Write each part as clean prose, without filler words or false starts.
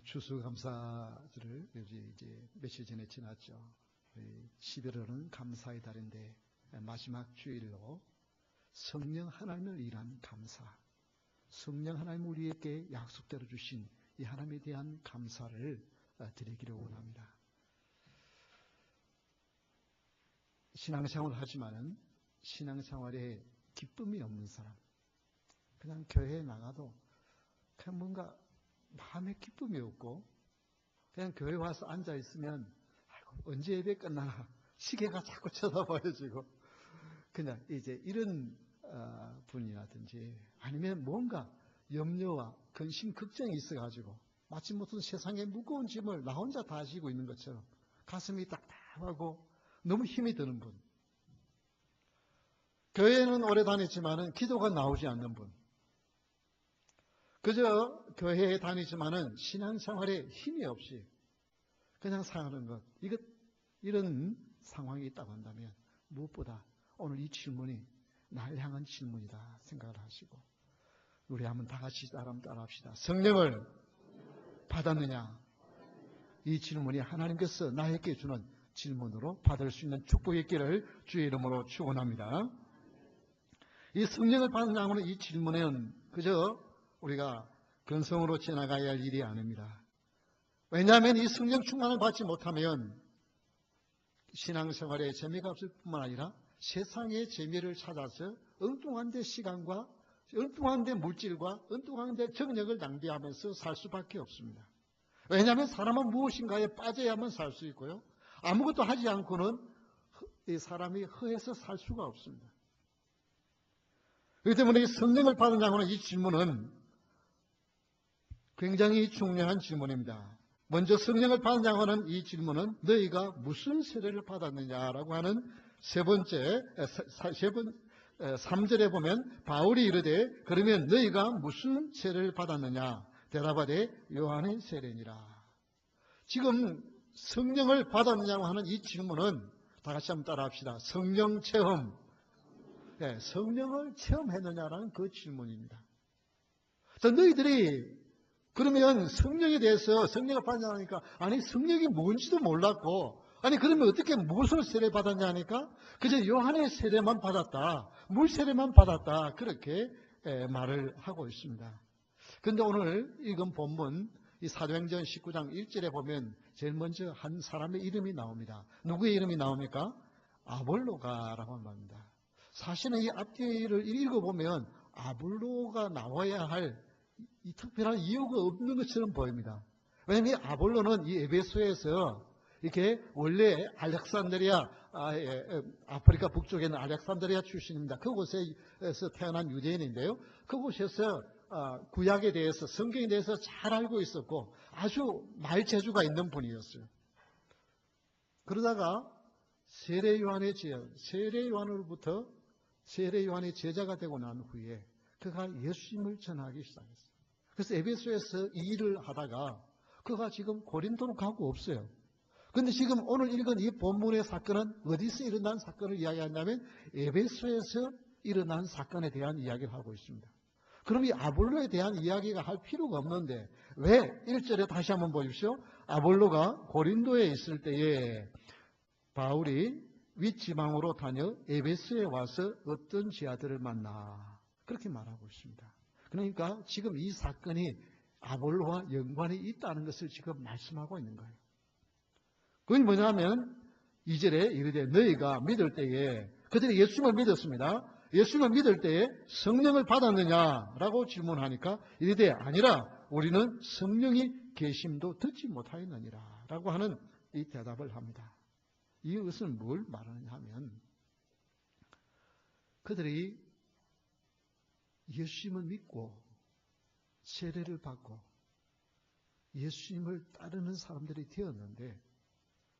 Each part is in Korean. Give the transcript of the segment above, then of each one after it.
추수감사절을 이제 며칠 전에 지났죠. 11월은 감사의 달인데 마지막 주일로 성령 하나님을 위한 감사, 성령 하나님 우리에게 약속대로 주신 이 하나님에 대한 감사를 드리기를 원합니다. 신앙생활을 하지만은 신앙생활에 기쁨이 없는 사람, 그냥 교회에 나가도 그냥 뭔가 마음에 기쁨이 없고 그냥 교회 와서 앉아 있으면 언제 예배 끝나나 시계가 자꾸 쳐다봐야지고 그냥 이제 이런 분이라든지 아니면 뭔가 염려와 근심 걱정이 있어가지고 마치 무슨 세상에 무거운 짐을 나 혼자 다 지고 있는 것처럼 가슴이 답답하고 너무 힘이 드는 분, 교회는 오래 다녔지만은 기도가 나오지 않는 분, 그저 교회에 다니지만은 신앙생활에 힘이 없이 그냥 사는 것, 이런 상황이 있다고 한다면 무엇보다 오늘 이 질문이 날 향한 질문이다 생각을 하시고 우리 한번 다 같이 따라합시다. 성령을 받았느냐? 이 질문이 하나님께서 나에게 주는 질문으로 받을 수 있는 축복이 있기를 주의 이름으로 축원합니다. 이 성령을 받느냐고는 이 질문에는 그저 우리가 근성으로 지나가야 할 일이 아닙니다. 왜냐하면 이 성령 충만을 받지 못하면 신앙생활에 재미가 없을 뿐만 아니라 세상의 재미를 찾아서 엉뚱한 데 시간과 엉뚱한 데 물질과 엉뚱한 데 정력을 낭비하면서 살 수밖에 없습니다. 왜냐하면 사람은 무엇인가에 빠져야만 살 수 있고요. 아무것도 하지 않고는 이 사람이 허해서 살 수가 없습니다. 그렇기 때문에 이 성령을 받느냐고는 이 질문은 굉장히 중요한 질문입니다. 먼저 성령을 받느냐고 하는 이 질문은 너희가 무슨 세례를 받았느냐라고 하는 세 번째 3절에 보면 바울이 이르되 그러면 너희가 무슨 세례를 받았느냐 대답하되 요한의 세례니라. 지금 성령을 받았느냐고 하는 이 질문은 다 같이 한번 따라합시다. 성령 체험, 성령을 체험했느냐라는 그 질문입니다. 자, 너희들이 그러면 성령에 대해서 성령을 받느냐니까 아니 성령이 뭔지도 몰랐고 아니 그러면 어떻게 무엇을 세례 받았냐 하니까 그저 요한의 세례만 받았다, 물 세례만 받았다 그렇게 말을 하고 있습니다. 그런데 오늘 읽은 본문 이 사도행전 19장 1절에 보면 제일 먼저 한 사람의 이름이 나옵니다. 누구의 이름이 나옵니까? 아볼로가라고 합니다. 사실은 이 앞뒤를 읽어보면 아볼로가 나와야 할 이 특별한 이유가 없는 것처럼 보입니다. 왜냐하면 이 아볼로는 이 에베소에서 이렇게 원래 알렉산드리아, 아프리카 북쪽에 있는 알렉산드리아 출신입니다. 그곳에서 태어난 유대인인데요. 그곳에서 구약에 대해서 성경에 대해서 잘 알고 있었고 아주 말재주가 있는 분이었어요. 그러다가 세례 요한의 제자가 되고 난 후에 그가 예수님을 전하기 시작했어요. 그래서 에베소에서 이 일을 하다가 그가 지금 고린도로 가고 없어요. 그런데 지금 오늘 읽은 이 본문의 사건은 어디서 일어난 사건을 이야기한다면 에베소에서 일어난 사건에 대한 이야기를 하고 있습니다. 그럼 이 아볼로에 대한 이야기가 할 필요가 없는데 왜 1절에 다시 한번 보십시오. 아볼로가 고린도에 있을 때에 바울이 윗지방으로 다녀 에베소에 와서 어떤 지하들을 만나 그렇게 말하고 있습니다. 그러니까 지금 이 사건이 아볼로와 연관이 있다는 것을 지금 말씀하고 있는 거예요. 그건 뭐냐면 2절에 이르되 너희가 믿을 때에 그들이 예수님을 믿었습니다. 예수님을 믿을 때에 성령을 받았느냐라고 질문하니까 이르되 아니라 우리는 성령이 계심도 듣지 못하였느니라 라고 하는 이 대답을 합니다. 이것은 뭘 말하느냐 하면 그들이 예수님을 믿고 세례를 받고 예수님을 따르는 사람들이 되었는데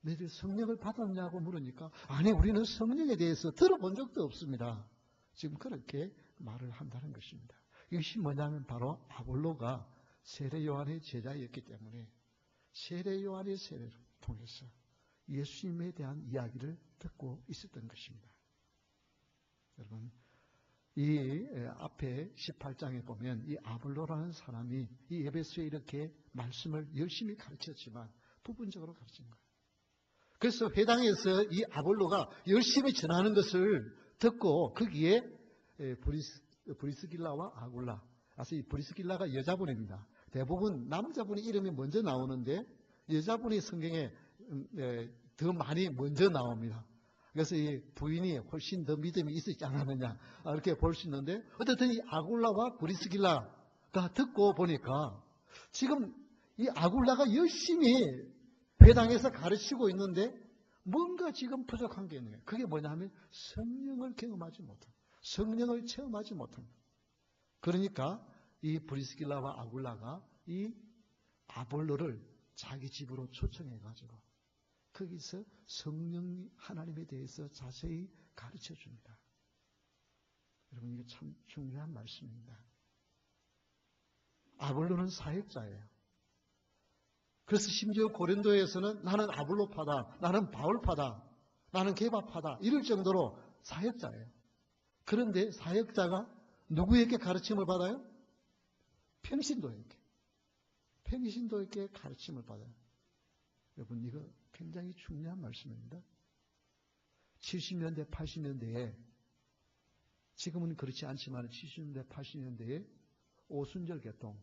너희들 성령을 받았냐고 물으니까 아니 우리는 성령에 대해서 들어본 적도 없습니다. 지금 그렇게 말을 한다는 것입니다. 이것이 뭐냐면 바로 아볼로가 세례 요한의 제자였기 때문에 세례 요한의 세례를 통해서 예수님에 대한 이야기를 듣고 있었던 것입니다. 여러분 이 앞에 18장에 보면 이 아볼로라는 사람이 이 에베소에 이렇게 말씀을 열심히 가르쳤지만 부분적으로 가르친 거예요. 그래서 회당에서 이 아볼로가 열심히 전하는 것을 듣고 거기에 브리스길라와 아굴라, 이 브리스길라가 여자분입니다. 대부분 남자분이 이름이 먼저 나오는데 여자분이 성경에 더 많이 먼저 나옵니다. 그래서 이 부인이 훨씬 더 믿음이 있었지 않았느냐 이렇게 볼 수 있는데 어쨌든 이 아굴라와 브리스길라가 듣고 보니까 지금 이 아굴라가 열심히 회당에서 가르치고 있는데 뭔가 지금 부족한 게 있는 거예요. 그게 뭐냐면 성령을 경험하지 못한, 성령을 체험하지 못한. 그러니까 이 브리스길라와 아굴라가 이 아볼로를 자기 집으로 초청해가지고 거기서 성령 하나님에 대해서 자세히 가르쳐 줍니다. 여러분 이게 참 중요한 말씀입니다. 아볼로는 사역자예요. 그래서 심지어 고린도에서는 나는 아볼로파다, 나는 바울파다, 나는 게바파다 이럴 정도로 사역자예요. 그런데 사역자가 누구에게 가르침을 받아요? 평신도에게. 평신도에게 가르침을 받아요. 여러분 이거 굉장히 중요한 말씀입니다. 70년대, 80년대에 지금은 그렇지 않지만 70년대, 80년대에 오순절 개통,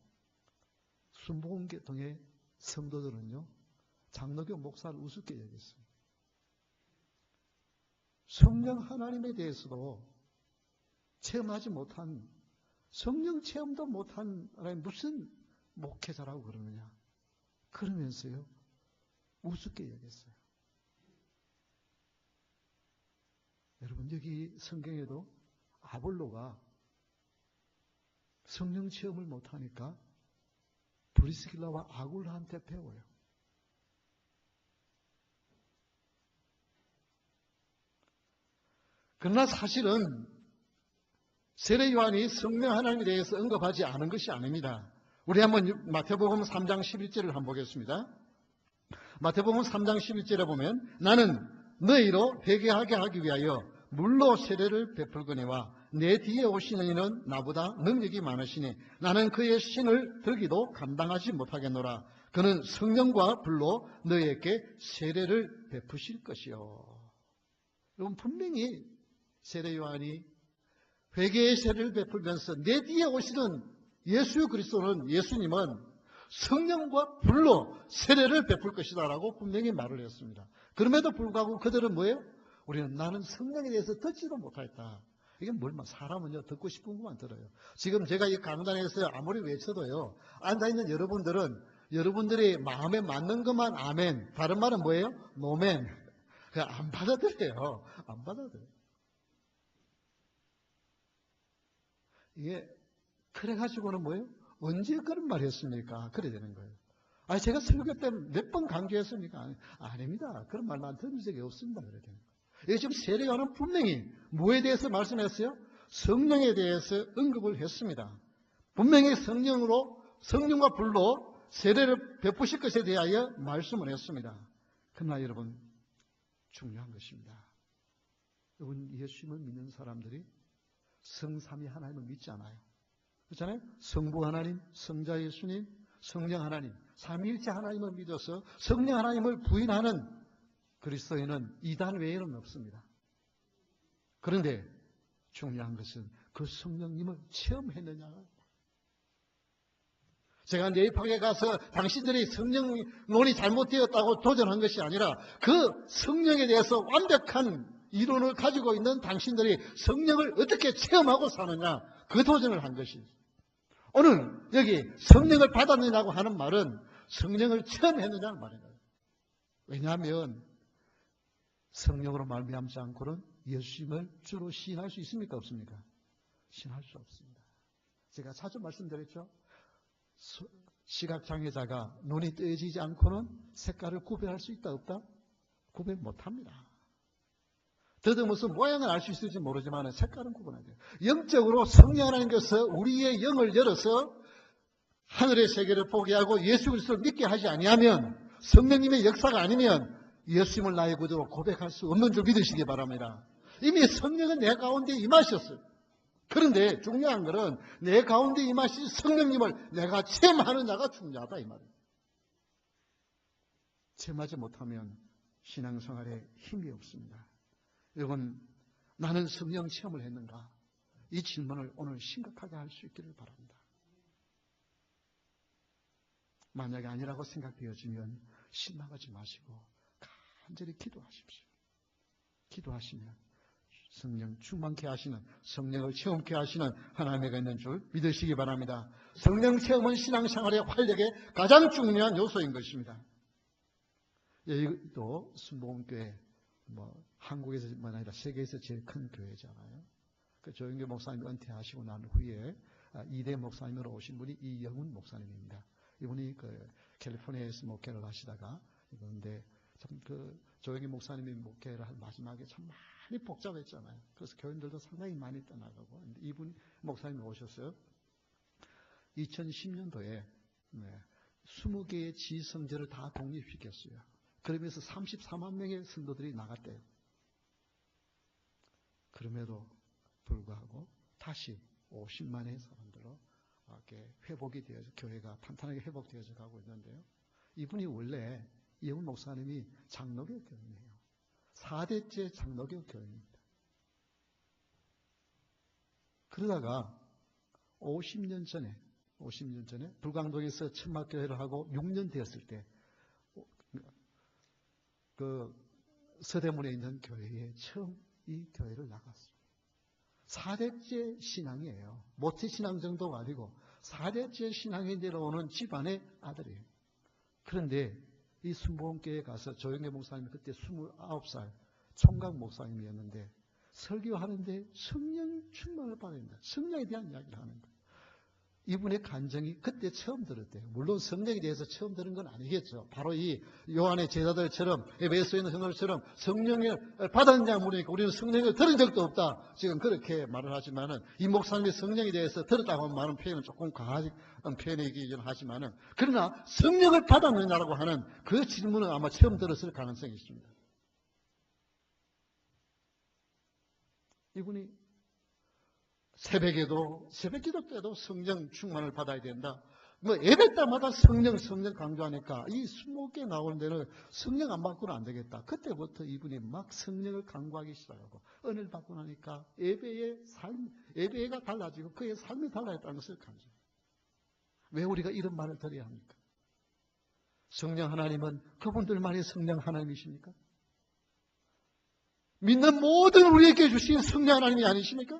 순복음 개통의 성도들은요, 장로교 목사를 우습게 여겼어요. 성령 하나님에 대해서도 체험하지 못한, 성령 체험도 못한 무슨 목회자라고 그러느냐. 그러면서요, 우습게 여겼어요. 여러분, 여기 성경에도 아볼로가 성령 체험을 못하니까 브리스길라와 아굴라한테 배워요. 그러나 사실은 세례 요한이 성령 하나님에 대해서 언급하지 않은 것이 아닙니다. 우리 한번 마태복음 3장 11절을 한번 보겠습니다. 마태복음 3장 11절에 보면 나는 너희로 회개하게 하기 위하여 물로 세례를 베풀거니와 내 뒤에 오시는 이는 나보다 능력이 많으시니 나는 그의 신을 들기도 감당하지 못하겠노라. 그는 성령과 불로 너희에게 세례를 베푸실 것이요. 여러분 분명히 세례 요한이 회개의 세례를 베풀면서 내 뒤에 오시는 예수 그리스도는, 예수님은 성령과 불로 세례를 베풀 것이다 라고 분명히 말을 했습니다. 그럼에도 불구하고 그들은 뭐예요? 우리는 나는 성령에 대해서 듣지도 못하겠다. 이게 뭘만 사람은요 듣고 싶은 것만 들어요. 지금 제가 이 강단에서 아무리 외쳐도요 앉아있는 여러분들은 여러분들이 마음에 맞는 것만 아멘, 다른 말은 뭐예요? 노멘. 그냥 안 받아들여요. 안 받아들여요. 이게 그래가지고는 뭐예요? 언제 그런 말 했습니까? 그래 되는 거예요. 아니 제가 설교 때 몇 번 강조했습니까? 아닙니다. 그런 말만 들은 적이 없습니다. 그래 되는 거예요. 이게 지금 세례 요한은 분명히 뭐에 대해서 말씀했어요? 성령에 대해서 언급을 했습니다. 분명히 성령과 불로 세례를 베푸실 것에 대하여 말씀을 했습니다. 그러나 여러분 중요한 것입니다. 여러분 예수님을 믿는 사람들이 성삼위 하나님을 믿지 않아요. 그렇잖아요? 성부 하나님, 성자 예수님, 성령 하나님, 삼위일체 하나님을 믿어서 성령 하나님을 부인하는 그리스도인은 이단 외에는 없습니다. 그런데 중요한 것은 그 성령님을 체험했느냐. 제가 네이파에 가서 당신들이 성령론이 잘못되었다고 도전한 것이 아니라 그 성령에 대해서 완벽한 이론을 가지고 있는 당신들이 성령을 어떻게 체험하고 사느냐, 그 도전을 한 것이죠. 오늘 여기 성령을 받았느냐고 하는 말은 성령을 체험했느냐는 말이에요. 왜냐하면 성령으로 말미암지 않고는 예수님을 주로 시인할 수 있습니까? 없습니까? 시인할 수 없습니다. 제가 자주 말씀드렸죠. 시각장애자가 눈이 떼지지 않고는 색깔을 구별할 수 있다 없다? 구별 못합니다. 더듬어서 모양을 알 수 있을지 모르지만 색깔은 구분해야 돼요. 영적으로 성령 하나님께서 우리의 영을 열어서 하늘의 세계를 보게 하고 예수 그리스도를 믿게 하지 아니하면, 성령님의 역사가 아니면 예수님을 나의 구주로 고백할 수 없는 줄 믿으시기 바랍니다. 이미 성령은 내 가운데 임하셨어요. 그런데 중요한 것은 내 가운데 임하신 성령님을 내가 체험하는 자가 중요하다 이 말이에요. 체험하지 못하면 신앙생활에 힘이 없습니다. 여러분, 나는 성령 체험을 했는가? 이 질문을 오늘 심각하게 할 수 있기를 바랍니다. 만약에 아니라고 생각되어지면 실망하지 마시고 간절히 기도하십시오. 기도하시면 성령 충만케 하시는, 성령을 체험케 하시는 하나님에게 있는 줄 믿으시기 바랍니다. 성령 체험은 신앙생활의 활력의 가장 중요한 요소인 것입니다. 여기도 순복음교회, 한국에서만 아니라 세계에서 제일 큰 교회잖아요. 그 조영교 목사님이 은퇴하시고 난 후에 2대 목사님으로 오신 분이 이영훈 목사님입니다. 이분이 캘리포니아에서 목회를 하시다가, 그런데 참 조영기 목사님이 목회를 한 마지막에 참 많이 복잡했잖아요. 그래서 교인들도 상당히 많이 떠나가고, 이분 목사님이 오셨어요. 2010년도에 20개의 지성제를 다 독립시켰어요. 그러면서 34만 명의 성도들이 나갔대요. 그럼에도 불구하고 다시 50만의 사람들로 이렇게 회복이 되어서 교회가 탄탄하게 회복되어져 가고 있는데요. 이분이 원래 이영훈 목사님이 장로교 교인이에요. 4대째 장로교 교인입니다. 그러다가 50년 전에 불광동에서 천막교회를 하고 6년 되었을 때 서대문에 있는 교회에 처음 이 교회를 나갔어요. 4대째 신앙이에요. 모태신앙 정도가 아니고 4대째 신앙에 내려오는 집안의 아들이에요. 그런데 이 순복음교회에 가서 조영계 목사님이 그때 29살 총각 목사님이었는데 설교하는데 성령 충만을 받아야 된다. 성령에 대한 이야기를 하는 거예요. 이분의 간증이 그때 처음 들었대요. 물론 성령에 대해서 처음 들은 건 아니겠죠. 바로 이 요한의 제자들처럼 에베소에 있는 성도들처럼 성령을 받았냐 물으니까 우리는 성령을 들은 적도 없다. 지금 그렇게 말을 하지만은 이 목사님이 성령에 대해서 들었다고 하는 말은 표현은 조금 과한 표현이긴 하지만은 그러나 성령을 받았느냐라고 하는 그 질문은 아마 처음 들었을 가능성이 있습니다. 이분이 새벽 기도 때도 성령 충만을 받아야 된다. 예배 때마다 성령 강조하니까 이 수목에 나오는 데는 성령 안 받고는 안 되겠다. 그때부터 이분이 막 성령을 강구하기 시작하고 은혜를 받고 나니까 예배가 달라지고 그의 삶이 달라졌다는 것을 감지해요. 왜 우리가 이런 말을 드려야 합니까? 성령 하나님은 그분들만이 성령 하나님이십니까? 믿는 모든 우리에게 주신 성령 하나님이 아니십니까?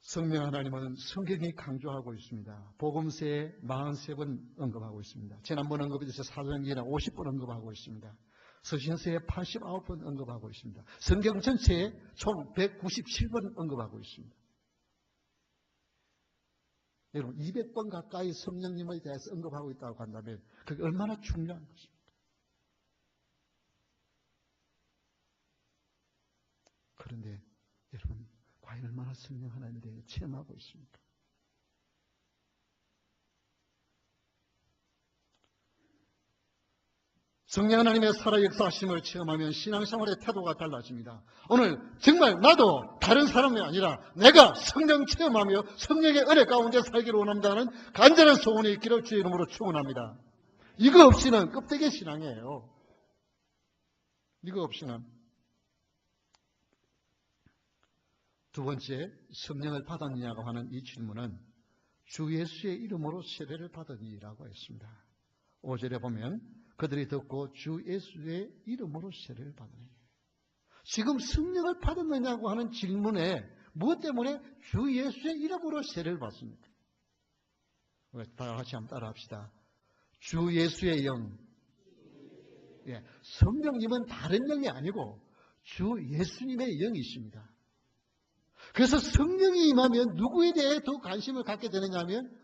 성령 하나님은 성경이 강조하고 있습니다. 복음서에 43번 언급하고 있습니다. 지난번 언급에서 사도행전에 50번 언급하고 있습니다. 서신서에 89번 언급하고 있습니다. 성경 전체에 총 197번 언급하고 있습니다. 여러분 200번 가까이 성령님에 대해서 언급하고 있다고 한다면 그게 얼마나 중요한 것입니까? 그런데 여러분 과연 얼마나 성령 하나님에 대해 체험하고 있습니까? 성령 하나님의 살아 역사하심을 체험하면 신앙생활의 태도가 달라집니다. 오늘 정말 나도 다른 사람이 아니라 내가 성령 체험하며 성령의 은혜 가운데 살기를 원한다는 간절한 소원이 있기를 주의 이름으로 축원합니다. 이거 없이는 껍데기 신앙이에요. 이거 없이는. 두 번째, 성령을 받았느냐고 하는 이 질문은 주 예수의 이름으로 세례를 받았니라고 했습니다. 5절에 보면 그들이 듣고 주 예수의 이름으로 세례를 받으니. 지금 성령을 받았느냐고 하는 질문에 무엇 때문에 주 예수의 이름으로 세례를 받습니까? 다 같이 한번 따라합시다. 주 예수의 영. 성령님은 다른 영이 아니고 주 예수님의 영이십니다. 그래서 성령이 임하면 누구에 대해 더 관심을 갖게 되느냐 하면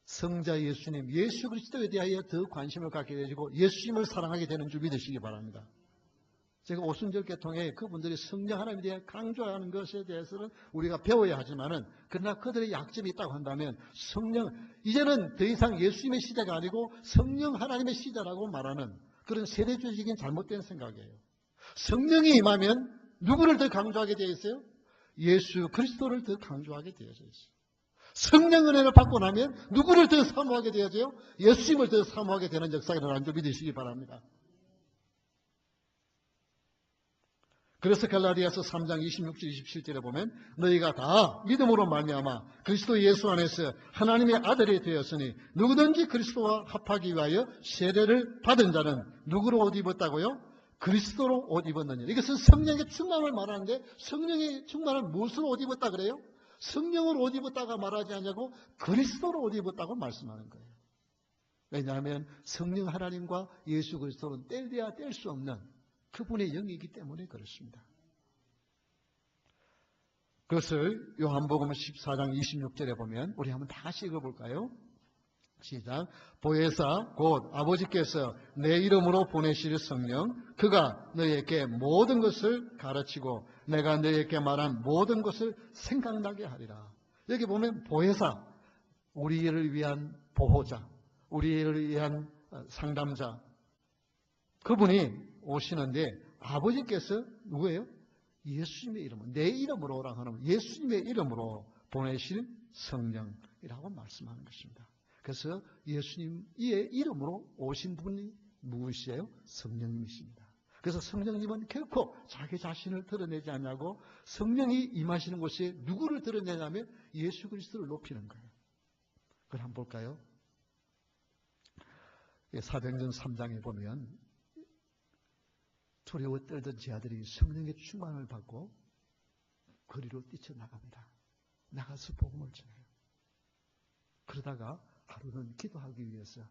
성자 예수님, 예수 그리스도에 대하여 더 관심을 갖게 되고 예수님을 사랑하게 되는 줄 믿으시기 바랍니다. 제가 오순절 계통에 그분들이 성령 하나님에 대해 강조하는 것에 대해서는 우리가 배워야 하지만은, 그러나 그들의 약점이 있다고 한다면, 이제는 더 이상 예수님의 시대가 아니고 성령 하나님의 시대라고 말하는 그런 세대주의적인 잘못된 생각이에요. 성령이 임하면 누구를 더 강조하게 되어 있어요? 예수 그리스도를 더 강조하게 되어져 있어요. 성령 은혜를 받고 나면 누구를 더 사모하게 되어져요? 예수님을 더 사모하게 되는 역사가 일어나는 줄 믿으시기 바랍니다. 그래서 갈라디아서 3장 26절 27절에 보면 너희가 다 믿음으로 말미암아 그리스도 예수 안에서 하나님의 아들이 되었으니 누구든지 그리스도와 합하기 위하여 세례를 받은 자는 누구로 옷 입었다고요? 그리스도로 옷 입었느니라. 이것은 성령의 충만을 말하는데, 성령의 충만을 무엇으로 옷 입었다 그래요? 성령으로 옷 입었다가 말하지 않냐고 그리스도로 옷 입었다고 말씀하는 거예요. 왜냐하면 성령 하나님과 예수 그리스도는 뗄래야 뗄 수 없는 그분의 영이기 때문에 그렇습니다. 그것을 요한복음 14장 26절에 보면 우리 한번 다시 읽어볼까요? 시작. 보혜사 곧 아버지께서 내 이름으로 보내실 성령 그가 너희에게 모든 것을 가르치고 내가 너희에게 말한 모든 것을 생각나게 하리라. 여기 보면 보혜사, 우리를 위한 보호자, 우리를 위한 상담자, 그분이 오시는데 아버지께서 누구예요? 예수님의 이름으로, 내 이름으로 오라 하는 예수님의 이름으로 보내실 성령이라고 말씀하는 것입니다. 그래서 예수님의 이름으로 오신 분이 누구시에요? 성령님이십니다. 그래서 성령님은 결코 자기 자신을 드러내지 않냐고, 성령이 임하시는 곳에 누구를 드러내냐면 예수 그리스도를 높이는 거예요. 그걸 한번 볼까요? 사도행전 3장에 보면 두려워 떨던 제 아들이 성령의 충만을 받고 거리로 뛰쳐나갑니다. 나가서 복음을 전해요. 그러다가 하루는 기도하기 위해서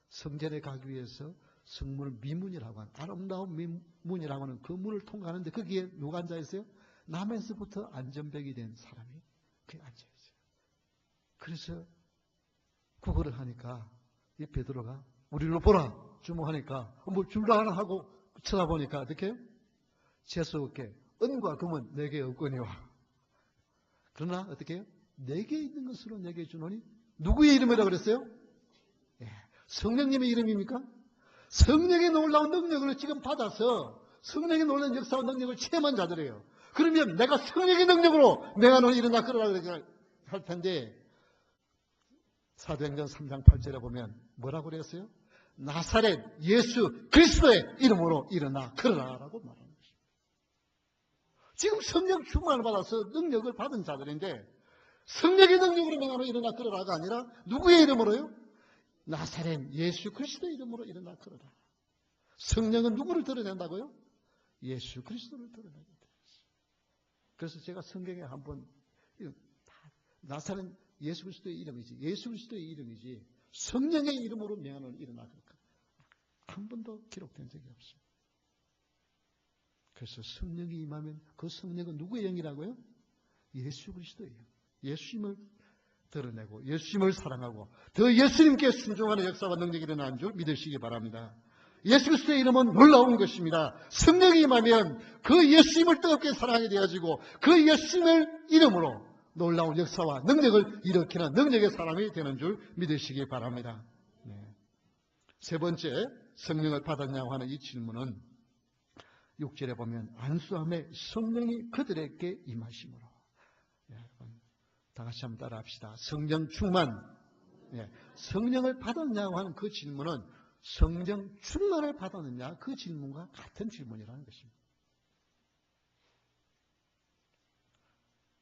성전에 가기 위해서 성문 미문이라고 하는, 아름다운 미문이라고 하는 그 문을 통과하는데 거기에 누가 앉아있어요? 남에서부터 안전병이 된 사람이 거기 앉아있어요. 그래서 구걸을 하니까 이 베드로가 우리를 보라 주목하니까 뭘 줄라 하나 하고 쳐다보니까 어떻게 해요? 재수없게 은과 금은 내게 없거니와 그러나 어떻게 해요? 내게 있는 것으로 내게 주노니 누구의 이름이라고 그랬어요? 예, 성령님의 이름입니까? 성령의 놀라운 능력을 지금 받아서 성령의 놀라운 역사와 능력을 체험한 자들이에요. 그러면 내가 성령의 능력으로 내가 너를 일어나 그러라 할 텐데, 사도행전 3장 8절에 보면 뭐라고 그랬어요? 나사렛 예수 그리스도의 이름으로 일어나 걸어라라고 말하는 것입니다. 지금 성령 충만을 받아서 능력을 받은 자들인데 성령의 능력으로 내가 일어나 걸어라가 아니라 누구의 이름으로요? 나사렛 예수 그리스도의 이름으로 일어나 걸어라. 성령은 누구를 드러낸다고요? 예수 그리스도를 드러내게 되었어요. 그래서 제가 성경에 한번 나사렛 예수 그리스도의 이름이지, 예수 그리스도의 이름이지 성령의 이름으로 명하는 일어나 걸까 한 번도 기록된 적이 없습니다. 그래서 성령이 임하면 그 성령은 누구의 영이라고요? 예수 그리스도의 영. 예수님을 드러내고 예수님을 사랑하고 더 예수님께 순종하는 역사와 능력이 일어나는 줄 믿으시기 바랍니다. 예수 그리스도의 이름은 놀라운 것입니다. 성령이 임하면 그 예수님을 뜨겁게 사랑하게 되어지고 그 예수님의 이름으로 놀라운 역사와 능력을 일으키는 능력의 사람이 되는 줄 믿으시기 바랍니다. 네. 세 번째, 성령을 받았냐고 하는 이 질문은 6절에 보면 안수함에 성령이 그들에게 임하심으로. 여러분, 다 같이 한번 따라 합시다. 성령 충만. 네. 성령을 받았냐고 하는 그 질문은 성령 충만을 받았느냐 그 질문과 같은 질문이라는 것입니다.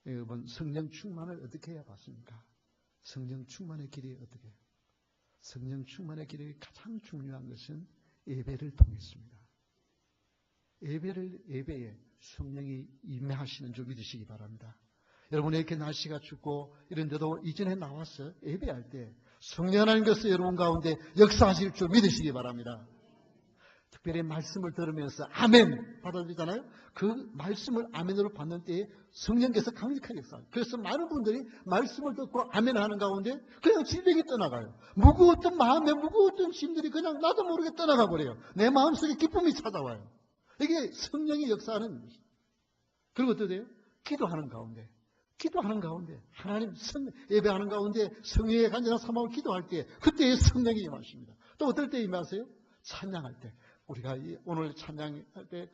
여러분, 성령 충만을 어떻게 해야 받습니까? 성령 충만의 길이 어떻게 해요? 성령 충만의 길이 가장 중요한 것은 예배를 통했습니다. 예배에 성령이 임하시는 줄 믿으시기 바랍니다. 여러분, 이렇게 날씨가 춥고 이런데도 이전에 나와서 예배할 때 성령 하나님께서 여러분 가운데 역사하실 줄 믿으시기 바랍니다. 특별히 말씀을 들으면서 아멘 받아들이잖아요. 그 말씀을 아멘으로 받는 때에 성령께서 강력하게 역사해요. 그래서 많은 분들이 말씀을 듣고 아멘 하는 가운데 그냥 질병이 떠나가요. 무거웠던 마음에 무거웠던 짐들이 그냥 나도 모르게 떠나가 버려요. 내 마음속에 기쁨이 찾아와요. 이게 성령의 역사하는 것입니다. 그리고 어떻게 돼요? 기도하는 가운데 하나님 예배하는 가운데 성령의 간절한 사모를 기도할 때 그때의 성령이 임하십니다. 또 어떨 때 임하세요? 찬양할 때. 우리가 오늘 찬양할 때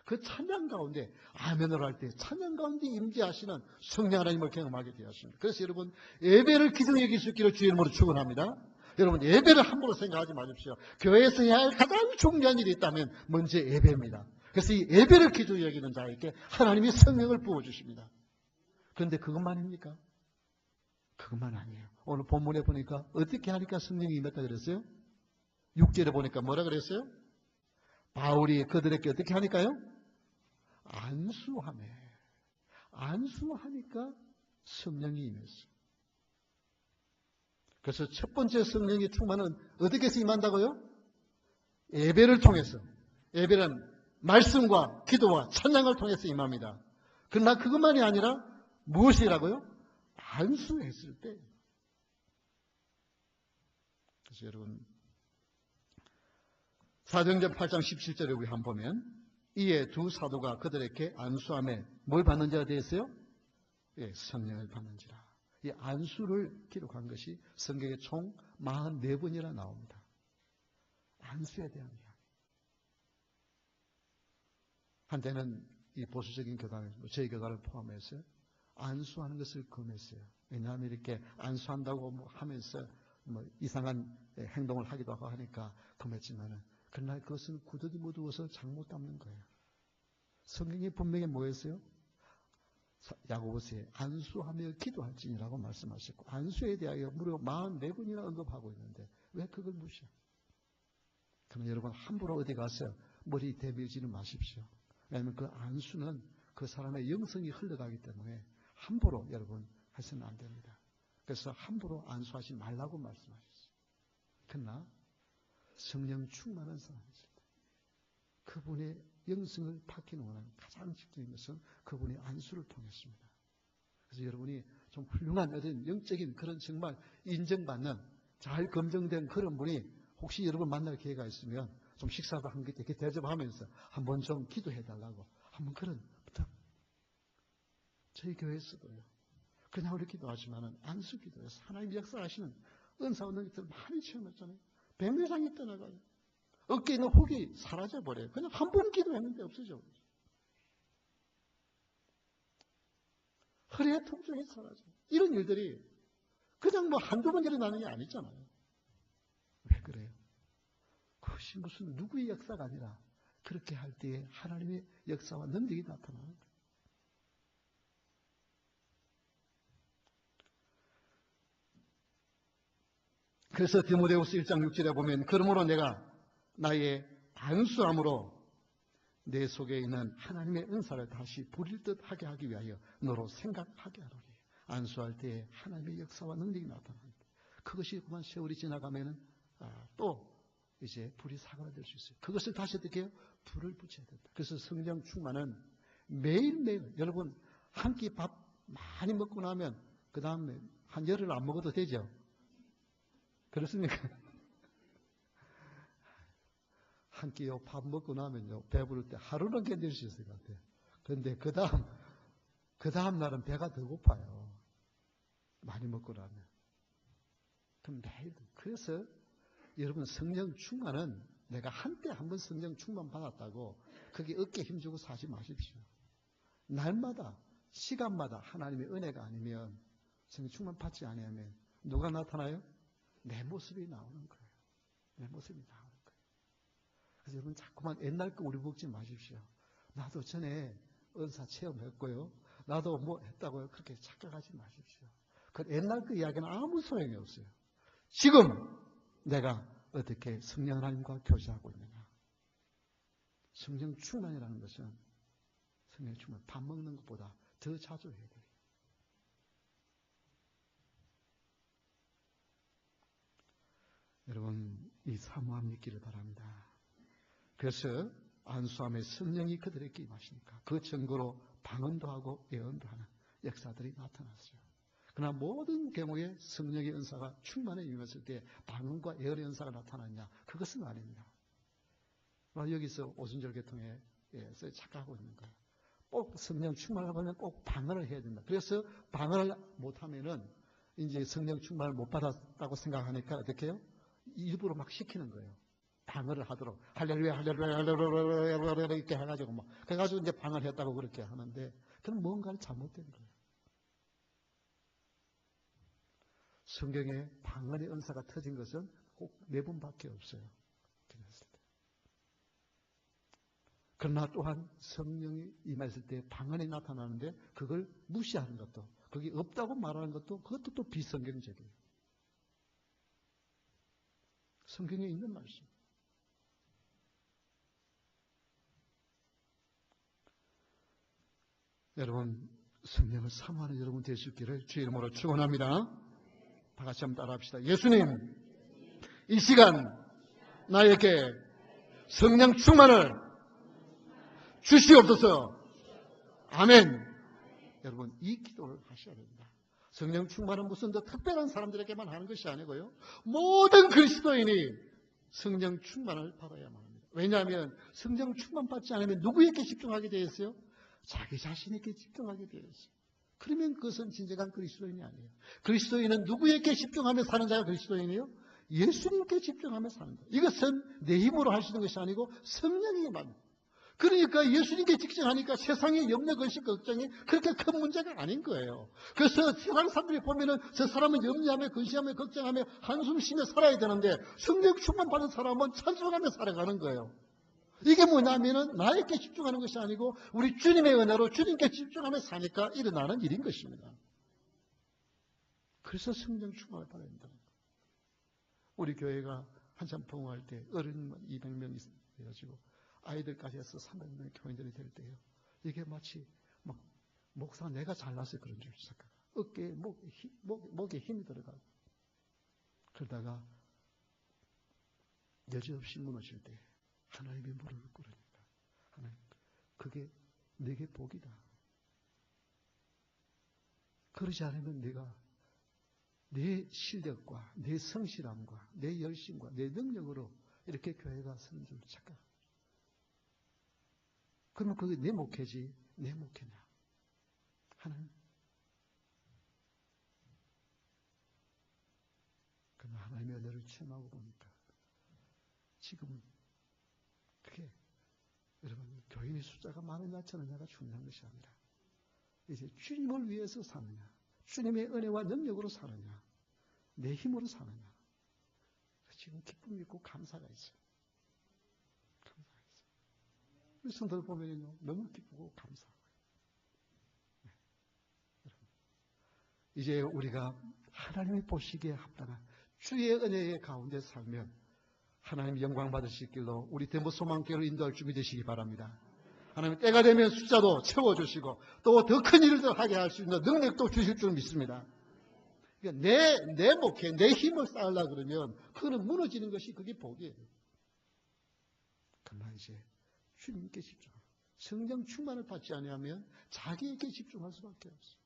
그 찬양 가운데 아멘을 할 때 찬양 가운데 임재하시는 성령 하나님을 경험하게 되었습니다. 그래서 여러분 예배를 기둥 여길 수 있기를 주의 이름으로 축원합니다. 여러분 예배를 함부로 생각하지 마십시오. 교회에서 해야 할 가장 중요한 일이 있다면 먼저 예배입니다. 그래서 이 예배를 기둥 여기는 자에게 하나님이 성령을 부어주십니다. 그런데 그것만입니까? 그것만 아니에요. 오늘 본문에 보니까 어떻게 하니까 성령이 임했다 그랬어요? 6절에 보니까 뭐라 그랬어요? 바울이 그들에게 어떻게 하니까요? 안수하니까 성령이 임했어요. 그래서 첫 번째 성령의 충만은 어떻게 해서 임한다고요? 예배를 통해서. 예배는 말씀과 기도와 찬양을 통해서 임합니다. 그러나 그것만이 아니라 무엇이라고요? 안수했을 때. 그래서 여러분 사도행전 8장 17절에 우리 한번 보면 이에 두 사도가 그들에게 안수함에 뭘 받는 자가 되었어요? 예, 성령을 받는지라. 이 안수를 기록한 것이 성경에 총 44번이나 나옵니다. 안수에 대한 이야기. 한때는 이 보수적인 교단, 저희 교단을 포함해서 안수하는 것을 금했어요. 왜냐하면 이렇게 안수한다고 하면서 이상한 행동을 하기도 하고 하니까 금했지만은 그러나 그것은 구더기 묻어서 잘못 담는 거예요. 성경이 분명히 뭐였어요? 야고보서에 안수하며 기도할지니라고 말씀하셨고 안수에 대하여 무려 44번이나 언급하고 있는데 왜 그걸 무시해요? 그러면 여러분 함부로 어디 가서 머리 대밀지는 마십시오. 왜냐하면 그 안수는 그 사람의 영성이 흘러가기 때문에 함부로 여러분 해서는 안 됩니다. 그래서 함부로 안수하지 말라고 말씀하셨어요. 그러나 성령 충만한 사람이죠. 그분의 영성을 파키는 원하는 가장 직접인 것은 그분의 안수를 통했습니다. 그래서 여러분이 좀 훌륭한 어떤 영적인 그런 정말 인정받는 잘 검증된 그런 분이 혹시 여러분 만날 기회가 있으면 좀 식사도 한 개 이렇게 대접하면서 한번 좀 기도해달라고 한번 그런 부탁. 저희 교회에서도요. 그냥 우리 기도하지만은 안수 기도에서 하나님 역사하시는 은사 얻는 것들 많이 체험했잖아요. 백내장이 떠나가요. 어깨에 있는 혹이 사라져버려요. 그냥 한 번 기도했는데 없어져 버려요. 허리의 통증이 사라져요. 이런 일들이 그냥 한두 번 일어나는 게 아니잖아요. 왜 그래요? 그것이 무슨 누구의 역사가 아니라 그렇게 할 때에 하나님의 역사와 능력이 나타나는 거예요. 그래서 디모데후서 1장 6절에 보면 그러므로 내가 나의 안수함으로 내 속에 있는 하나님의 은사를 다시 부릴 듯 하게 하기 위하여 너로 생각하게 하노니 안수할 때에 하나님의 역사와 능력이 나타납니다. 그것이 그만 세월이 지나가면은 또 이제 불이 사그라들 수 있어요. 그것을 다시 어떻게 해요? 불을 붙여야 된다. 그래서 성령 충만은 매일매일 여러분 한 끼 밥 많이 먹고 나면 그 다음에 한 열흘 안 먹어도 되죠? 그렇습니까? 한 끼요 밥 먹고 나면요 배부를 때 하루는 견딜 수 있을 것 같아요. 그런데 그 다음 날은 배가 더 고파요. 많이 먹고 나면. 그럼 매일 그래서 여러분 성령 충만은 내가 한때 한번 성령 충만 받았다고 그게 어깨 힘주고 사지 마십시오. 날마다 시간마다 하나님의 은혜가 아니면 성령 충만 받지 않으면 누가 나타나요? 내 모습이 나오는 거예요. 내 모습이 나오는 거예요. 그래서 여러분 자꾸만 옛날 거 우리 먹지 마십시오. 나도 전에 은사 체험했고요. 나도 뭐 했다고요. 그렇게 착각하지 마십시오. 그 옛날 그 이야기는 아무 소용이 없어요. 지금 내가 어떻게 성령 하나님과 교제하고 있느냐. 성령 충만이라는 것은 성령 충만 밥 먹는 것보다 더 자주 해야 돼요. 여러분 이 사모함 있기를 바랍니다. 그래서 안수함에 성령이 그들에게 임하시니까 그 증거로 방언도 하고 예언도 하는 역사들이 나타났어요. 그러나 모든 경우에 성령의 은사가 충만에 임했을 때 방언과 예언의 은사가 나타났냐? 그것은 아닙니다. 여기서 오순절 계통에 착각하고 있는 거예요. 꼭 성령 충만을 하면 꼭 방언을 해야 된다. 그래서 방언을 못하면은 이제 성령 충만을 못 받았다고 생각하니까 어떻게 해요? 일부러 막 시키는 거예요. 방언을 하도록 할렐루야 할렐루야 할렐루야 이렇게 해가지고 막 그래가지고 이제 방언을 했다고 그렇게 하는데 그건 뭔가를 잘못된 거예요. 성경에 방언의 은사가 터진 것은 꼭 4번밖에 없어요. 기도했을 때. 그러나 또한 성령이 임했을 때 방언이 나타나는데 그걸 무시하는 것도, 그게 없다고 말하는 것도, 그것도 또 비성경적이에요. 성경에 있는 말씀. 여러분, 성령을 사모하는 여러분 되시기를 주의 이름으로 축원합니다. 다 같이 한번 따라합시다. 예수님, 이 시간 나에게 성령 충만을 주시옵소서. 아멘. 여러분, 이 기도를 하셔야 됩니다. 성령 충만은 무슨 더 특별한 사람들에게만 하는 것이 아니고요. 모든 그리스도인이 성령 충만을 받아야만 합니다. 왜냐하면 성령 충만 받지 않으면 누구에게 집중하게 되어 있어요? 자기 자신에게 집중하게 되어 있어요. 그러면 그것은 진정한 그리스도인이 아니에요. 그리스도인은 누구에게 집중하며 사는 자가 그리스도인이에요? 예수님께 집중하며 사는 거예요. 이것은 내 힘으로 할 수 있는 것이 아니고 성령에게만. 그러니까 예수님께 집중하니까 세상의 염려, 근심, 걱정이 그렇게 큰 문제가 아닌 거예요. 그래서 세상 사람들이 보면은 저 사람은 염려하며, 근심하며, 걱정하며, 한숨 쉬며 살아야 되는데 성령 충만 받은 사람은 찬송하며 살아가는 거예요. 이게 뭐냐면은 나에게 집중하는 것이 아니고 우리 주님의 은혜로 주님께 집중하며 사니까 일어나는 일인 것입니다. 그래서 성령 충만을 받아야 된다. 우리 교회가 한참 부흥할 때 어른 200명이 되어지고 아이들까지 해서 300명의 교인들이 될 때요. 이게 마치 막 목사가 내가 잘나서 그런 줄 생각. 어깨에 목에 힘이 들어가고 그러다가 여지없이 무너질 때 하나님의 무릎을 꿇으니까 하나님 그게 내게 복이다. 그러지 않으면 내가 내 실력과 내 성실함과 내 열심과 내 능력으로 이렇게 교회가 서는 줄 착각. 그러면 그게 내 목회지 내 목회냐 하는. 그러나 하나님의 은혜를 체험하고 보니까 지금 그게 여러분 교인의 숫자가 많으냐 적느냐가 중요한 것이 아니라 이제 주님을 위해서 사느냐 주님의 은혜와 능력으로 사느냐 내 힘으로 사느냐 지금 기쁨이 있고 감사가 있어요. 우리 성도들 보면요 너무 기쁘고 감사하고요. 네. 이제 우리가 하나님이 보시기에 합당한 주의 은혜의 가운데 살면 하나님 영광 받으실 길로 우리 대모소망교회를 인도할 준비 되시기 바랍니다. 하나님 때가 되면 숫자도 채워주시고 또 더 큰 일을 하게 할 수 있는 능력도 주실 줄 믿습니다. 그러니까 내 목회, 내 힘을 쌓으려고 그러면 그거는 무너지는 것이 그게 복이에요. 그러나 이제 주님께 집중하고 성령 충만을 받지 아니하면 자기에게 집중할 수밖에 없어요.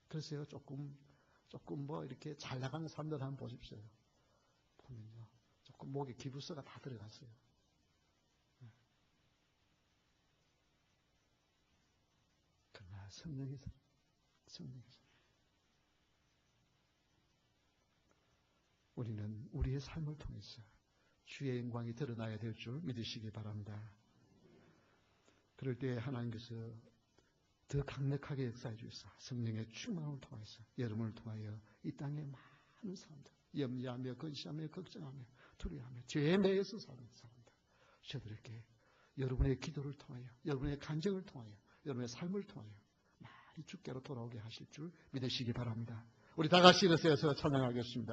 그래서요 조금 뭐 이렇게 잘 나가는 사람들 한번 보십시오. 보면요 조금 목에 기부서가 다 들어갔어요. 그러나 성령에서 우리는 우리의 삶을 통해서 주의 영광이 드러나야 될 줄 믿으시기 바랍니다. 그럴 때 하나님께서 더 강력하게 역사해 주셔서 성령의 충만을 통해서 여러분을 통하여 이 땅에 많은 사람들 염려하며 근심하며 걱정하며 두려워하며 죄에 매여서 사는 사람들 저들에게 여러분의 기도를 통하여 여러분의 간증을 통하여 여러분의 삶을 통하여 많이 주께로 돌아오게 하실 줄 믿으시기 바랍니다. 우리 다 같이 일어서서 찬양하겠습니다.